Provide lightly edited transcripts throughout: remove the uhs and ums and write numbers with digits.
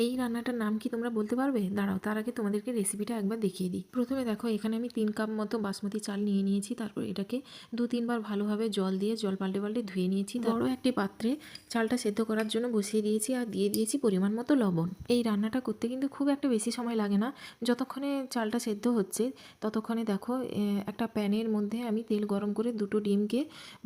এই রান্নাটার নাম কি তোমরা বলতে পারবে? দাঁড়াও, তার আগে তোমাদেরকে রেসিপিটা একবার দেখিয়ে দিই। প্রথমে দেখো, এখানে আমি 3 কাপ মতো বাসমতি চাল নিয়ে নিয়েছি। তারপর এটাকে 2-3 বার ভালোভাবে জল দিয়ে জল পাল্টে পাল্টে ধুয়ে নিয়েছি। বড় একটি পাত্রে চালটা সেদ্ধ করার জন্য বসিয়ে দিয়েছি আর দিয়ে দিয়েছি পরিমাণ মতো লবণ। এই রান্নাটা করতে কিন্তু খুব একটা বেশি সময় লাগে না। যতক্ষণে চালটা সেদ্ধ হচ্ছে ততক্ষণে দেখো একটা প্যানের মধ্যে আমি তেল গরম করে 2টো ডিমকে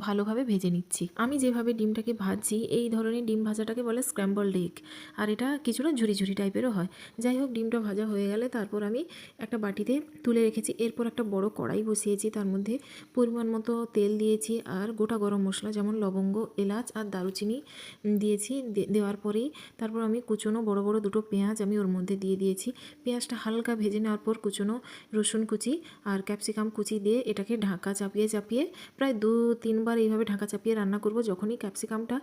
ভালোভাবে ভেজে নিচ্ছি। আমি যেভাবে ডিমটাকে ভাজছি এই ধরনের ডিম ভাজাটাকে বলে স্ক্র্যাম্বলড এগ, আর এটা কিছুটা ঝুরি ঝুরি টাইপেরও হয়। যাই হোক, ডিমটা ভাজা হয়ে গেলে তারপর আমি একটা বাটিতে তুলে রেখেছি। এরপর একটা বড় কড়াই বসিয়েছি, তার মধ্যে পরিমাণ মতো তেল দিয়েছি আর গোটা গরম মশলা যেমন লবঙ্গ, এলাচ আর দারুচিনি দিয়েছি। দেওয়ার পরেই তারপর আমি কুচনো বড় বড় 2টো পেঁয়াজ আমি ওর মধ্যে দিয়ে দিয়েছি। পেঁয়াজটা হালকা ভেজে নেওয়ার পর কুচনো রসুন কুচি আর ক্যাপসিকাম কুচি দিয়ে এটাকে ঢাকা চাপিয়ে চাপিয়ে প্রায় 2-3 বার এইভাবে ঢাকা চাপিয়ে রান্না করব। যখনই ক্যাপসিকামটা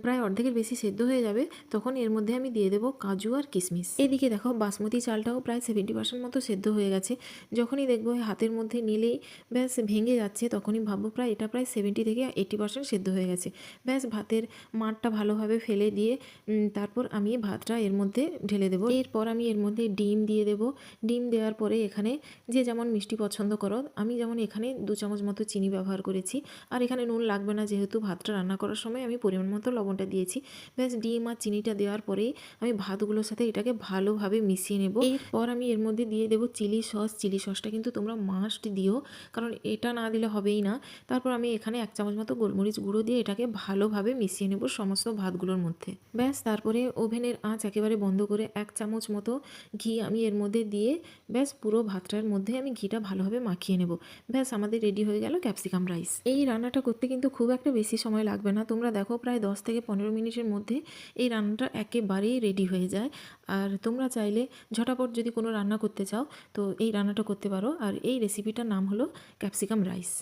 প্রায় অর্ধেকের বেশি সেদ্ধ হয়ে যাবে তখন এর মধ্যে আমি দিয়ে দেবো কাজু আর কিশমিশ। এদিকে দেখো, বাসমতি চালটাও প্রায় 70% মতো সেদ্ধ হয়ে গেছে। যখনই দেখবো হাতের মধ্যে নিলেই ব্যাস ভেঙে যাচ্ছে, তখনই ভাববো এটা প্রায় 70 থেকে 80% সেদ্ধ হয়ে গেছে। ব্যাস ভাতের মাড়টা ভালোভাবে ফেলে দিয়ে তারপর আমি ভাতটা এর মধ্যে ঢেলে দেবো। এরপর আমি এর মধ্যে ডিম দিয়ে দেবো। ডিম দেওয়ার পরে এখানে যে যেমন মিষ্টি পছন্দ করো, আমি যেমন এখানে 2 চামচ মতো চিনি ব্যবহার করেছি। আর এখানে নুন লাগবে না, যেহেতু ভাতটা রান্না করার সময় আমি পরিমাণ মতো লবণটা দিয়েছি। ব্যাস ডিম আর চিনিটা দেওয়ার পরেই আমি ভাতগুলোর সাথে এটাকে ভালোভাবে মিশিয়ে নেব। এরপর আমি এর মধ্যে দিয়ে দেবো চিলি সস। চিলি সসটা কিন্তু তোমরা মাস্ট দিও, কারণ এটা না দিলে হবেই না। তারপর আমি এখানে 1 চামচ মতো গোলমরিচ গুঁড়ো দিয়ে এটাকে ভালোভাবে মিশিয়ে নেব সমস্ত ভাতগুলোর মধ্যে। ব্যাস তারপরে ওভেনের আঁচ একেবারে বন্ধ করে 1 চামচ মতো ঘি আমি এর মধ্যে দিয়ে ব্যাস পুরো ভাতটার মধ্যে আমি ঘিটা ভালোভাবে মাখিয়ে নেব। ব্যাস আমাদের রেডি হয়ে গেল ক্যাপসিকাম রাইস। এই রান্নাটা করতে কিন্তু খুব একটা বেশি সময় লাগবে না। তোমরা দেখো, প্রায় 10 থেকে 15 মিনিটের মধ্যে এই রান্নাটা একেবারেই রেডি হয়ে যায়। আর তোমরা চাইলে ঝটাপট যদি কোনো রান্না করতে চাও তো এই রান্নাটা করতে পারো। আর এই রেসিপিটার নাম হলো ক্যাপসিকাম রাইস।